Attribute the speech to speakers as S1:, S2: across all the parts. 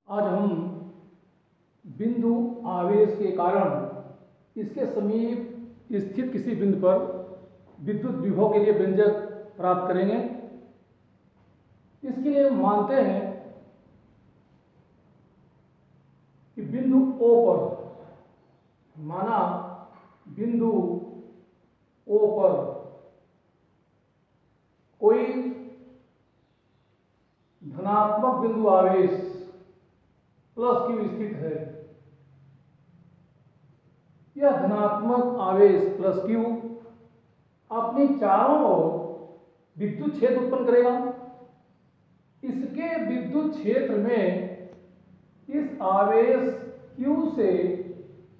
S1: आज हम बिंदु आवेश के कारण इसके समीप स्थित किसी बिंदु पर विद्युत विभव के लिए व्यंजक प्राप्त करेंगे। इसके लिए हम मानते हैं कि बिंदु O पर माना बिंदु O पर कोई धनात्मक बिंदु आवेश प्लस Q स्थित है। यह धनात्मक आवेश प्लस Q अपने चारों ओर विद्युत क्षेत्र उत्पन्न करेगा। इसके विद्युत क्षेत्र में इस आवेश Q से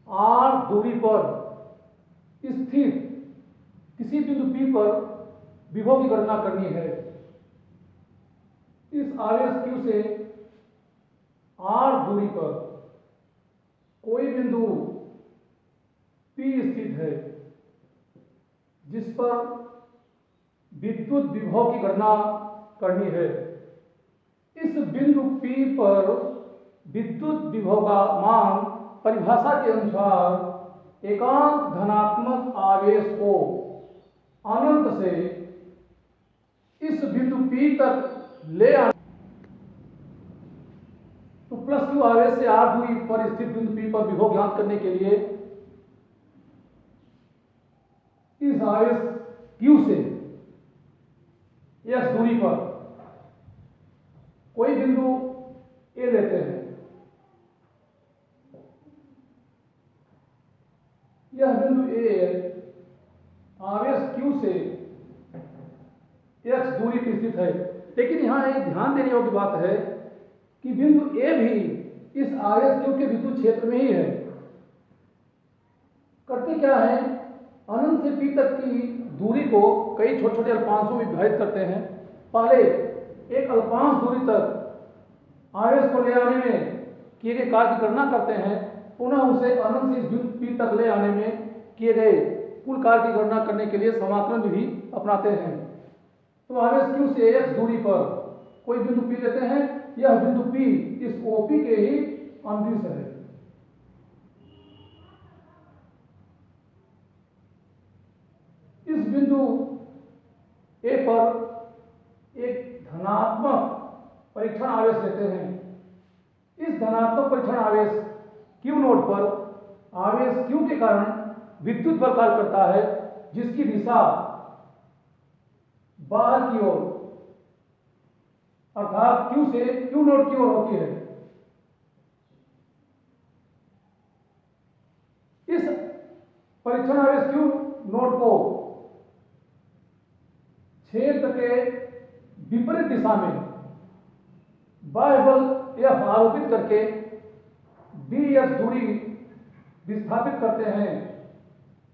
S1: r दूरी पर स्थित किसी बिंदु P पर विभव की गणना करनी है। इस आवेश Q से r दूरी पर कोई बिंदु P स्थित है जिस पर विद्युत विभव की गणना करनी है। इस बिंदु P पर विद्युत विभव का मान परिभाषा के अनुसार एकांक धनात्मक आवेश को अनंत से इस बिंदु P तक ले आने तो प्लस Q आवेश से r दूरी पर स्थित बिंदु P पर विभव ज्ञात करने के लिए इस आवेश Q से x दूरी पर कोई बिंदु A लेते हैं। यह बिंदु A आवेश Q से x दूरी पर स्थित है। लेकिन यहां एक ध्यान देने योग्य बात है कि बिंदु A भी इस आवेश Q के विद्युत क्षेत्र में ही है। करते क्या है, अनंत से P तक की दूरी को कई छोटे छोटे अल्पांशों में विभाजित करते हैं। पहले एक अल्पांश दूरी तक आवेश को ले आने में किए गए कार्य की गणना करते हैं, पुनः उसे अनंत से बिंदु P तक ले आने में किए गए कुल कार्य की गणना करने के लिए समाकलन विधि अपनाते हैं। तो आवेश Q से x दूरी पर कोई बिंदु P लेते हैं। यह बिंदु P इस OP के ही अंतरिक्ष है। इस बिंदु A पर एक धनात्मक परीक्षण आवेश लेते हैं। इस धनात्मक परीक्षण आवेश Q नोड पर आवेश Q के कारण विद्युत बल कार्य करता है, जिसकी दिशा बाहर की ओर अर्थात Q से Q नोड की ओर होती है। इस परीक्षण आवेश Q नोड को क्षेत्र के विपरीत दिशा में बाह्य बल F आरोपित करके dx दूरी विस्थापित करते हैं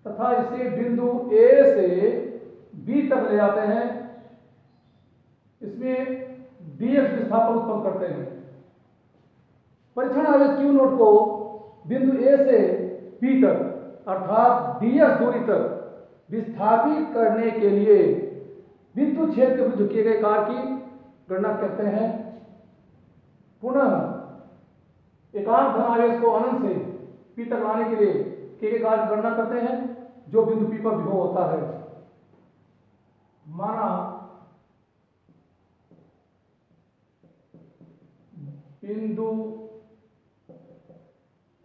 S1: तथा इसे बिंदु A से B तक ले जाते हैं। इसमें dx विस्थापन उत्पन्न करते हैं। परीक्षण आवेश Q नोड को बिंदु A से P तक अर्थात dx दूरी तक विस्थापित करने के लिए विद्युत क्षेत्र के विरुद्ध किए गए कार्य की गणना करते हैं। पुनः एकांक धन आवेश को अनंत से P तक लाने के लिए किए गए कार्य की गणना करते हैं जो बिंदु P पर विभव होता है। माना बिंदु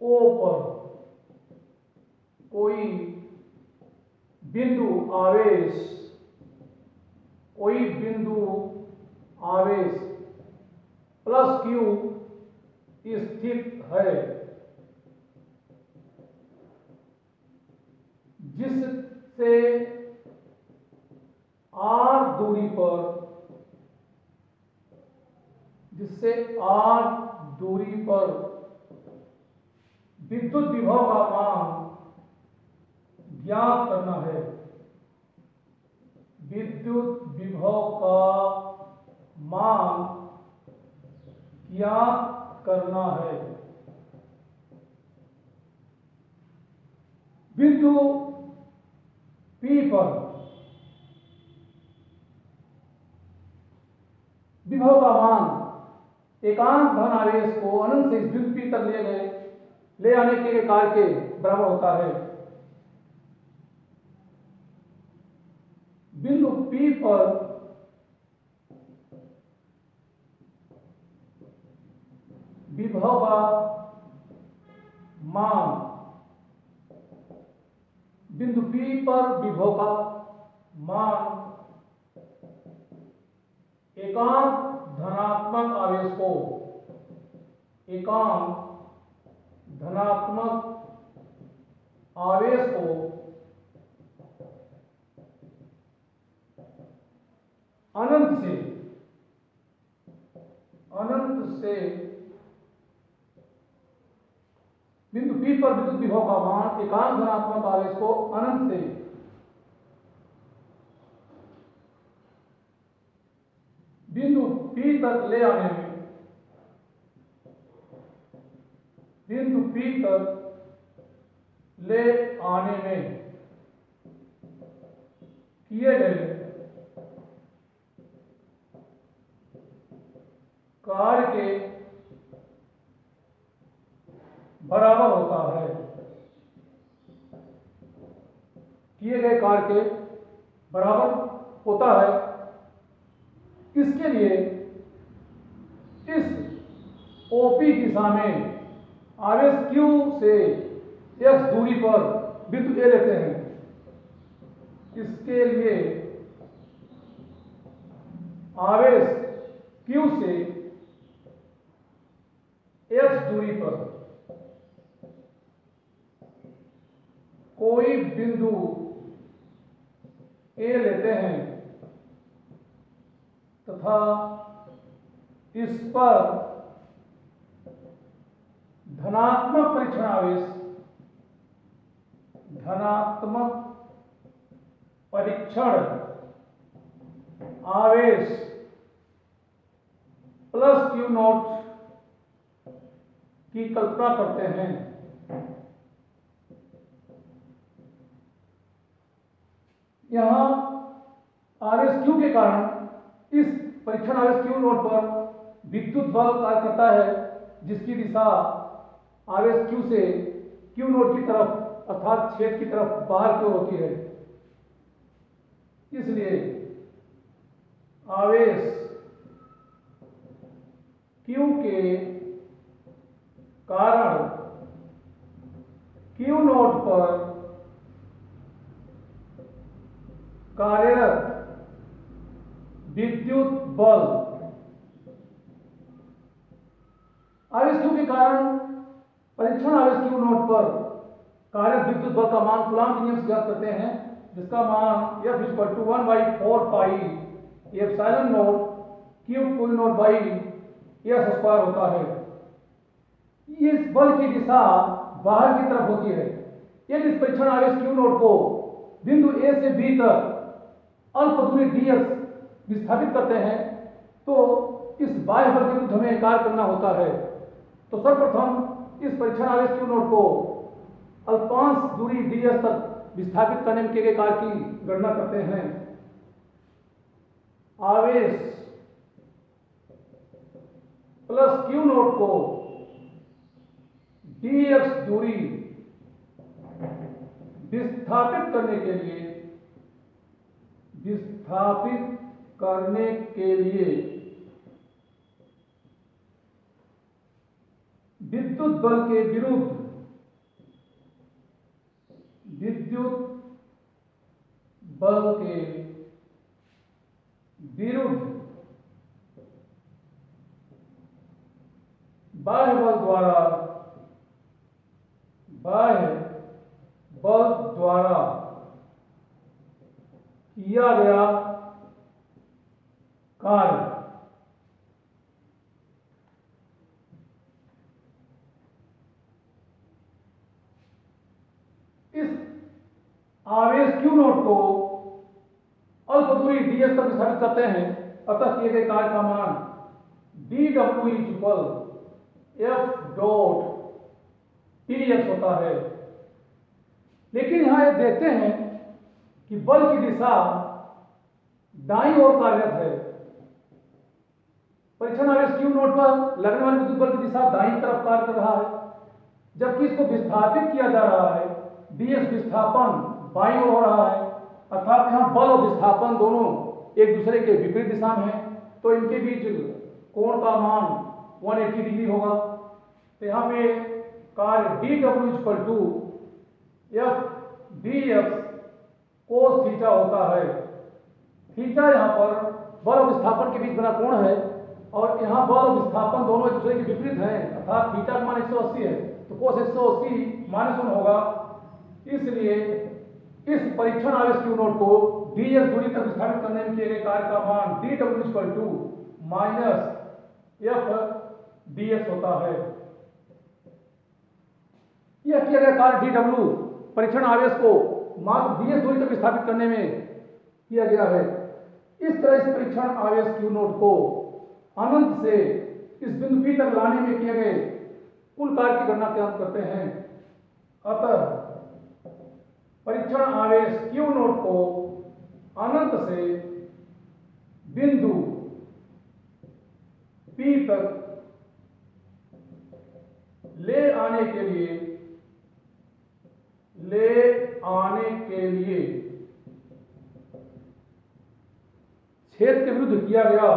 S1: O पर कोई बिंदु आवेश प्लस Q स्थित है, जिससे r दूरी पर विद्युत विभव का मान ज्ञात करना है। विद्युत विभव का मान ज्ञात करना है। बिंदु P पर विभव का मान एकांक धन आवेश को अनंत ले आने के कार्य के बराबर होता है। बिंदु P पर विभव का मान, बिंदु P पर विभव का मान एकांक धनात्मक आवेश को, एकांक धनात्मक आवेश को अनंत से बिंदु P पर विद्युत विभव का मान एकांक धनात्मक आवेश को अनंत से बिंदु P तक ले आने में, बिंदु P तक ले आने में किए गए कार्य के बराबर होता है, किए गए कार्य के बराबर होता है। इसके लिए इस OP दिशा में आवेश Q से x दूरी पर बिंदु A लेते हैं। इसके लिए आवेश Q से x दूरी पर कोई बिंदु A लेते हैं तथा इस पर धनात्मक परीक्षण आवेश, धनात्मक परीक्षण आवेश प्लस Q नॉट की कल्पना करते हैं। यहां आवेश Q के कारण इस परीक्षण आवेश Q नॉट पर विद्युत बल कार्य करता है, जिसकी दिशा आवेश Q से Q नॉट की तरफ अर्थात छेद की तरफ बाहर की ओर होती है। इसलिए आवेश Q के कारण Q नॉट पर कार्यरत विद्युत बल, आवेश Q के कारण परीक्षण आवेश Q नॉट पर कार्यरत विद्युत बल का मान कूलॉम के नियम से ज्ञात करते हैं, जिसका मान F = 1/4 pi epsilon naught Q कुल नॉट बाई S स्क्वायर होता है। इस बल की दिशा बाहर की तरफ होती है। यदि इस परीक्षण आवेश Q नॉट को बिंदु A से B तक अल्प दूरी dx विस्थापित करते हैं तो इस बाह्य बल के विरुद्ध हमें कार्य करना होता है। तो सर्वप्रथम इस परीक्षण आवेश Q नॉट को अल्पांश दूरी ds तक विस्थापित करने में किए गए कार्य की गणना करते हैं। आवेश प्लस Q नॉट को dx दूरी विस्थापित करने के लिए विद्युत बल के विरुद्ध बाह्य बल द्वारा किया गया कार्य इस आवेश Q नॉट को अल्प दूरी ds तक विस्थापित करते हैं। अतः किए गए कार्य का मान dw = F डॉट tx होता है। लेकिन यहां ये देखते हैं कि बल की दिशा दाईं ओर कार्यरत है। परीक्षण आवेश Q नॉट पर लगने वाले विद्युत बल की दिशा दाईं तरफ कार्य कर रहा है, जबकि इसको विस्थापित किया जा रहा है, dx विस्थापन बाईं ओर हो रहा है, अर्थात यहाँ बल और विस्थापन दोनों एक दूसरे के विपरीत दिशा में है, तो इनके बीच कोण का मान 180 डिग्री होगा। तो यहाँ पे कार्य dw equal to f dx cos theta होता है। थीटा यहाँ पर बल और विस्थापन के बीच बना कोण है, और यहाँ बल और विस्थापन दोनों एक दूसरे के विपरीत हैं, अर्थात थीटा का मान 180 है, तो कोस 180 -1 होगा। इसलिए इस परीक्षण आवेश Q नोट को dx दूरी तक विस्थापित करने में किए गए कार्य का मान dw equal to -f dx होता है। यह किया गया कार्य dw परीक्षण आवेश को मात्र dx दूरी तक विस्थापित करने में किया गया है। इस तरह इस परीक्षण आवेश Q नोट को अनंत से इस बिंदु P तक लाने में किए गए कुल कार्य की गणना ज्ञात करते हैं। अतः परीक्षण आवेश Q नोट को अनंत से बिंदु P तक ले आने के लिए क्षेत्र के विरुद्ध किया गया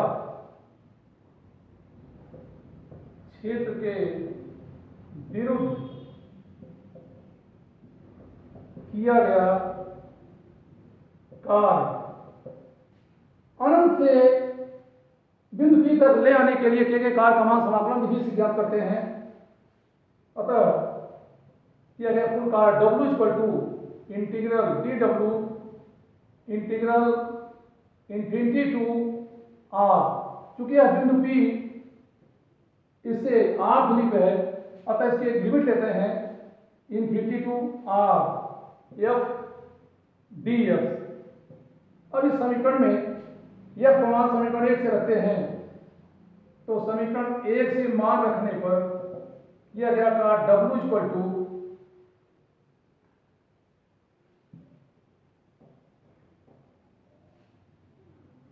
S1: कार्य अनंत से बिंदु P तक ले आने के लिए किए गए कार्य का मान समाकलन विधि से ज्ञात करते हैं। अतः किया गया कुल कार्य W equal to integral dw integral infinity to r, चूंकि यह बिंदु P इससे r दूरी पे है, अतः इसके एक लिमिट लेते हैं infinity to r f dx। अब इस समीकरण में यह प्रमाण समीकरण 1 से रखते हैं, तो समीकरण 1 से मान रखने पर किया गया कार्य W equal to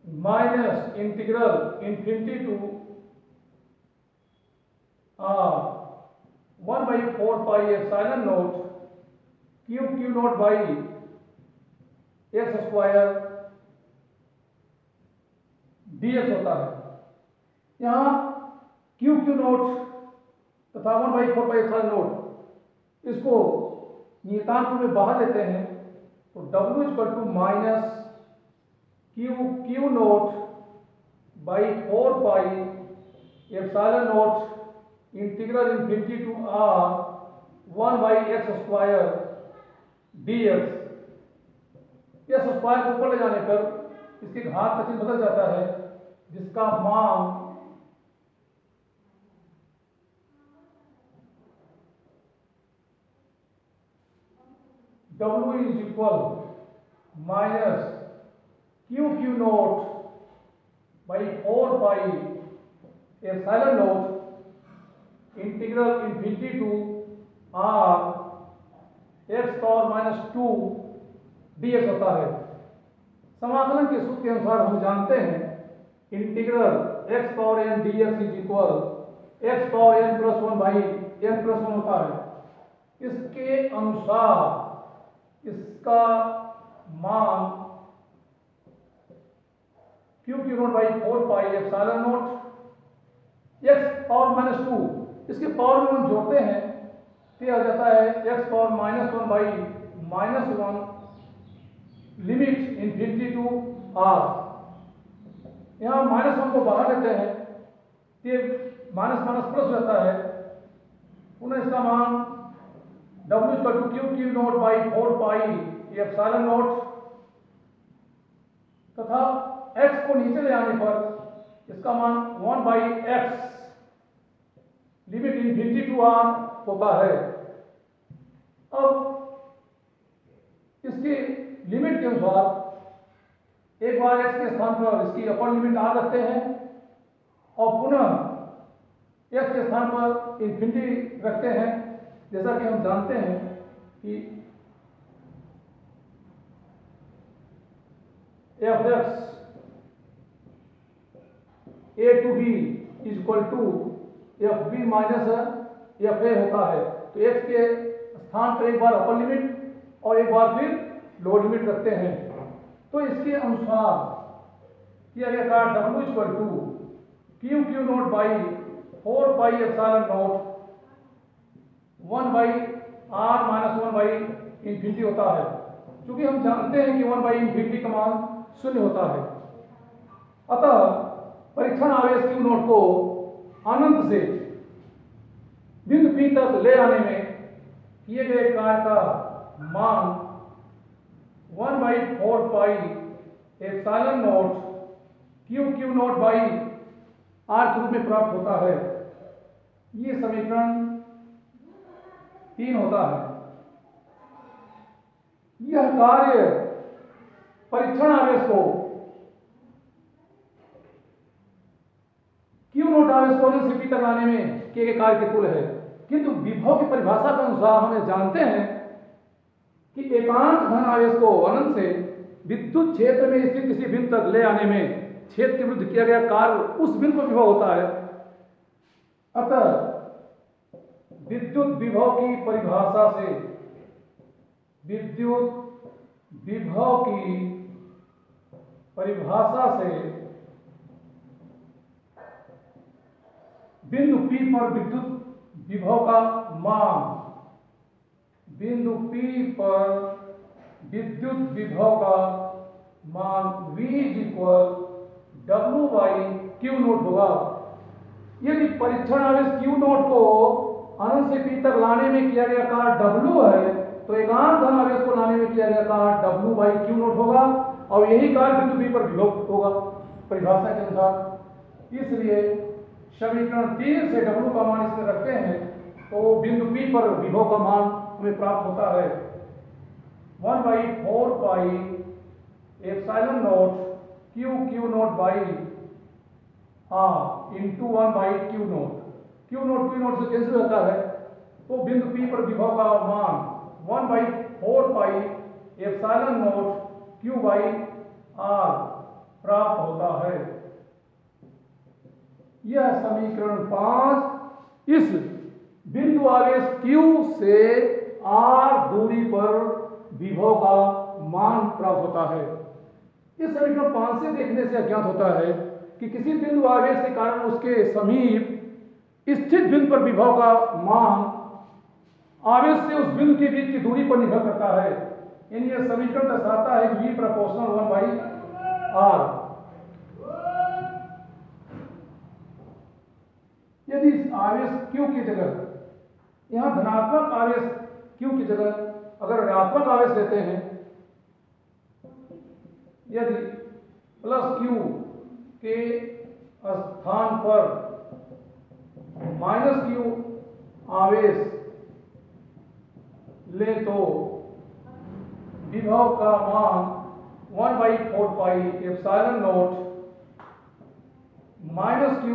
S1: minus integral infinity to r 1/4 pi epsilon naught Q naught by x square dx होता है। यहाँ Q नोट तथा 1/4 पाई एप्सिलॉन नोट इसको नियतांक में बाहर लेते हैं, तो W equal to minus Q naught by 4 pi epsilon naught integral infinity to r 1/x square dx। यह स्क्वायर को ऊपर ले जाने पर इसके घात का चिन्ह बदल जाता है, जिसका मान W is equal minus Q naught by 4 pi epsilon naught integral infinity to r x power -2 dx होता है। समाकलन के सूत्र के अनुसार हम जानते हैं integral x power n dx is equal x power n plus 1 by n plus 1 होता है। इसके अनुसार इसका मान Q naught by 4 pi epsilon note x power -2, इसके पावर में हम जोड़ते हैं तो आ जाता है x power -1 by -1 limit infinity to r। यहाँ -1 को बाहर लेते हैं तो माइनस माइनस प्लस हो जाता है। पुनः इसका मान W equal to Q naught by 4 pi epsilon naught तथा x को नीचे ले आने पर इसका मान 1/x limit infinity to r होता है। अब इसकी लिमिट के अनुसार एक बार x के स्थान पर इसकी अपर लिमिट r रखते हैं और पुनः x के स्थान पर इंफिनिटी रखते हैं। जैसा कि हम जानते हैं कि f(x) a to b is equal to fb minus f a होता है, तो एक्स के स्थान पर एक बार अपर लिमिट और एक बार फिर लोअर लिमिट रखते हैं। तो इसके अनुसार किया गया था W equal to Q Q naught by 4 pi epsilon naught 1 by R minus 1 by infinity होता है, क्योंकि हम जानते हैं कि 1 बाई इंफिनिटी का मान 0 होता है। अतः परीक्षण आवेश क्यू नोट को अनंत से बिंदु P तक ले आने में किए गए कार्य का मान 1 by 4 pi epsilon naught Q Q naught by R के रूप में प्राप्त होता है। ये समीकरण 3 होता है। यह कार्य परीक्षण आवेश को क्यू नोट आवेश को से P तक लाने में किए गए कार्य के तुल्य है, किंतु विभव की परिभाषा के अनुसार हमें जानते हैं कि एकांत धन आवेश को अनंत से विद्युत क्षेत्र में स्थित किसी बिंदु तक ले आने में क्षेत्र के विरुद्ध किया गया कार्य उस बिंदु पर विभव होता है। अतः विद्युत विभव की परिभाषा से बिंदु P पर विद्युत विभव का मान V equal W by Q note होगा। यदि परीक्षण आवेश क्यू नोट को अनंत से P तक लाने में किया गया कार्य W है, तो एकांत धन आवेश को लाने में किया गया कार्य W बाई क्यू नोट होगा, और यही कार्य बिंदु P पर विभव होगा परिभाषा के अनुसार। इसलिए समीकरण 3 से W का मान इसमें रखते हैं तो बिंदु P पर विभव का मान हमें प्राप्त होता है 1 by 4 pi epsilon naught Q Q naught by R into 1 by Q naught. Q naught से कैंसिल होता है, तो बिंदु P पर विभव का मान 1 by 4 pi epsilon naught Q by R प्राप्त होता है। यह समीकरण 5 इस बिंदु आवेश Q से R दूरी पर विभव का मान प्राप्त होता है। इस समीकरण 5 से देखने से अज्ञात होता है कि किसी बिंदु आवेश के कारण उसके समीप स्थित बिंदु पर विभव का मान आवेश से उस बिंदु के बीच की दूरी पर निर्भर करता है। यानी यह समीकरण दर्शाता है कि V प्रोपोर्शनल 1 बाई R। यदि इस आवेश Q की जगह यहां धनात्मक आवेश Q की जगह अगर ऋणात्मक आवेश लेते हैं, यदि प्लस Q के स्थान पर माइनस Q आवेश ले तो विभव का मान 1 by 4 pi epsilon note minus Q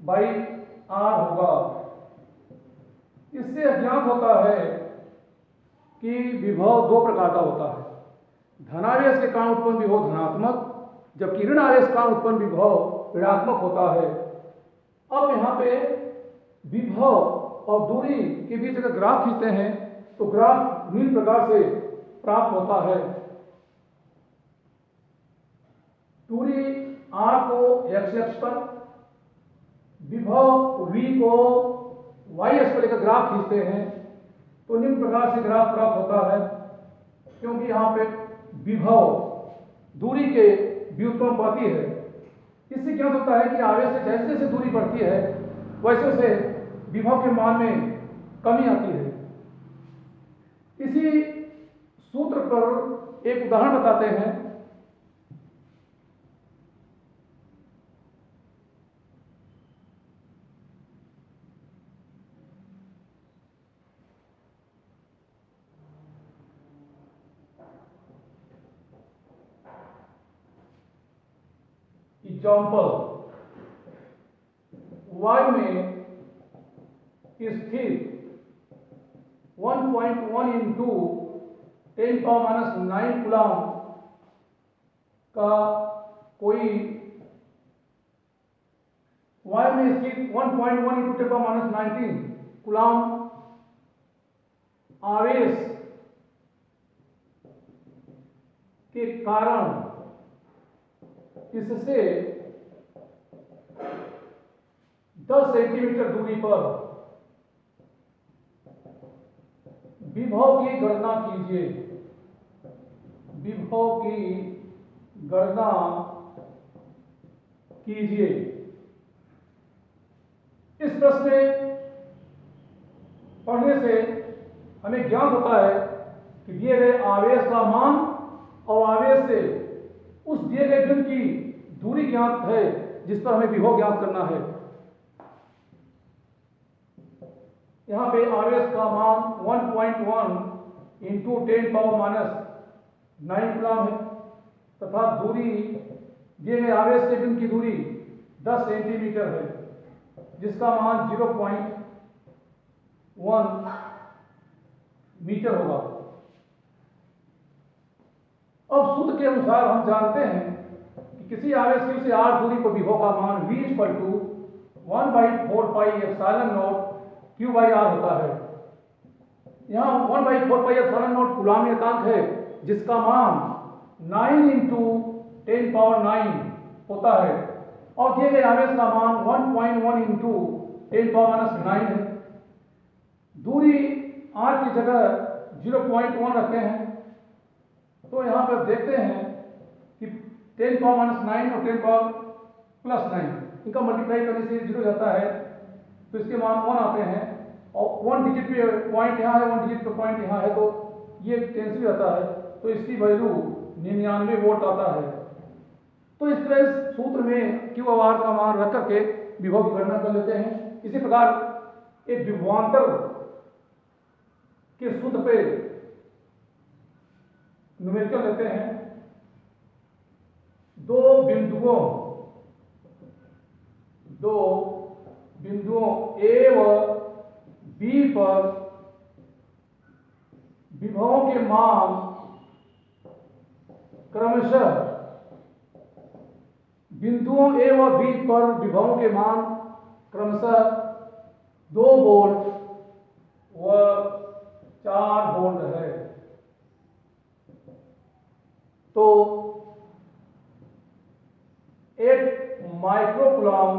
S1: by R होगा। इससे अज्ञात होता है कि विभव दो प्रकार का होता है। धनावेश के कारण उत्पन्न विभव धनात्मक, जबकि ऋण आवेश के कारण उत्पन्न विभव ऋणात्मक होता है। अब यहाँ पे विभव और दूरी के बीच अगर ग्राफ खींचते हैं तो ग्राफ निम्न प्रकार से प्राप्त होता है। दूरी R को x अक्ष पर, विभव V को y अक्ष पर लेकर ग्राफ खींचते हैं तो निम्न प्रकार से ग्राफ प्राप्त होता है। क्योंकि यहाँ पे विभव दूरी के व्युत्पन्नपाती है, इससे क्या होता है कि आवेश से जैसे जैसे दूरी बढ़ती है वैसे वैसे विभव के मान में कमी आती है। इसी सूत्र पर एक उदाहरण बताते हैं। एग्जाम्पल, y में स्थित 1.1 इंटू 10⁻⁹ कूलम का कोई y में स्थित 1.1 इंटू 10⁻⁹ कूलम्ब आवेश के कारण इससे 10 सेंटीमीटर दूरी पर विभव की गणना कीजिए। विभव की गणना कीजिए। इस प्रश्न में पढ़ने से हमें ज्ञात होता है कि दिए गए आवेश का मान और आवेश से उस दिए गए बिंदु की दूरी ज्ञात है जिस पर हमें विभव ज्ञात करना है। यहां पे आवेश का मान 1.1 इंटू 10⁻⁹ कूलम्ब है तथा दूरी दिए गए आवेश से बिंदु की दूरी 10 सेंटीमीटर है जिसका मान 0.1 मीटर होगा। अब सूत्र के अनुसार हम जानते हैं कि किसी आवेश q से r दूरी पर विभव का मान v = 1/4πε0 q/r होता है। यहाँ 1/4πε0 कूलम्ब नियतांक है जिसका मान 9 इंटू 10⁻⁹ होता है और दिए गए आवेश का मान 1.1 इंटू 10⁻⁹ है। दूरी r की जगह 0.1 रखते हैं तो यहाँ पर देखते हैं कि 10⁻⁹ और 10⁻+9 इनका मल्टीप्लाई करने से 0 जाता है तो इसके मान 1 आते हैं और 1 डिजिट पे पॉइंट यहाँ है, 1 डिजिट पे पॉइंट यहाँ है तो ये कैंसिल जाता है तो इसकी वैल्यू 99 वोल्ट आता है। तो इस तरह इस सूत्र में Q और R का मान रख करके विभव की गणना कर लेते हैं। इसी प्रकार एक विभवांतर के सूत्र पे न्यूमेरिकल लेते हैं। दो बिंदुओं A व B पर विभवों के मान क्रमशः बिंदुओं A व B पर विभवों के मान क्रमशः 2 वोल्ट व 4 वोल्ट है। तो 1 माइक्रोकूलम्ब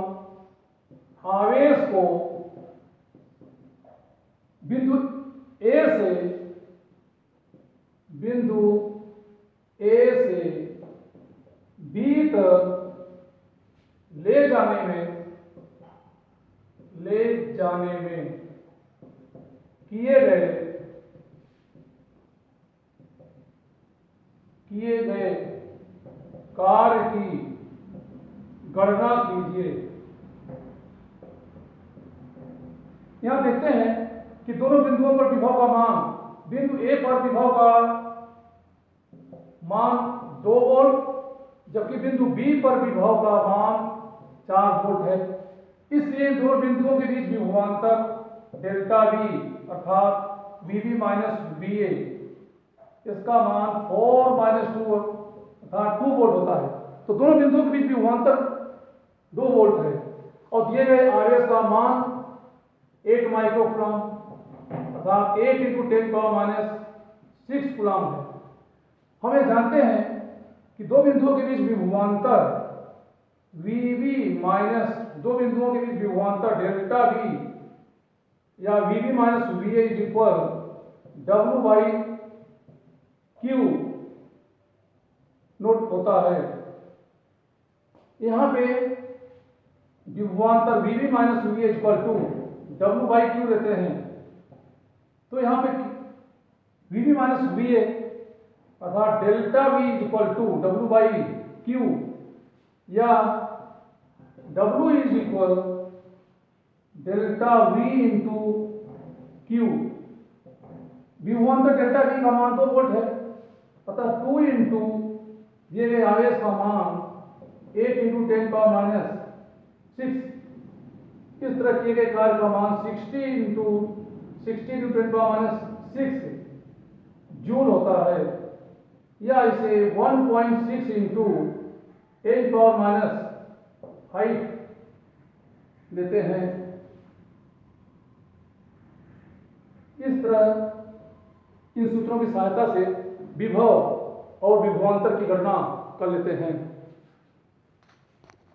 S1: आवेश को बिंदु A से B तक ले जाने में किए गए कार्य की गणना कीजिए। यहां देखते हैं कि दोनों बिंदुओं पर विभव का मान, बिंदु A पर विभव का मान 2 वोल्ट जबकि बिंदु B पर विभव का मान 4 वोल्ट है। इसलिए दोनों बिंदुओं के बीच विभवांतर डेल्टा V अर्थात VB माइनस VA इसका मान 4-2 अर्थात 2 वोल्ट होता है। तो दोनों बिंदुओं के बीच विभवांतर 2 वोल्ट है और दिए गए आवेश का मान 8 माइक्रोकूलम्ब अर्थात 8 इंटू 10⁻⁶ कूलम्ब है। हमें जानते हैं कि दो बिंदुओं के बीच विभवांतर VB माइनस दो बिंदुओं के बीच विभवांतर डेल्टा V या VB minus VA equal W/Q naught होता है। यहाँ पे विभवांतर VB minus VA equal to W/Q लेते हैं तो यहाँ पे VB माइनस VA अर्थात delta V equal to W/Q या W is equal delta V into Q। विभवांतर डेल्टा V का मान 2 वोल्ट है अतः 2 इंटू दिए गए आवेश का मान 8 इंटू 10⁻⁶ इस तरह किए गए कार्य का मान 60 इंटू 10⁻⁶ जूल होता है या इसे 1.6 इंटू 10⁻⁵ लेते हैं। इस तरह इन सूत्रों की सहायता से विभव और विभवांतर की गणना कर लेते हैं।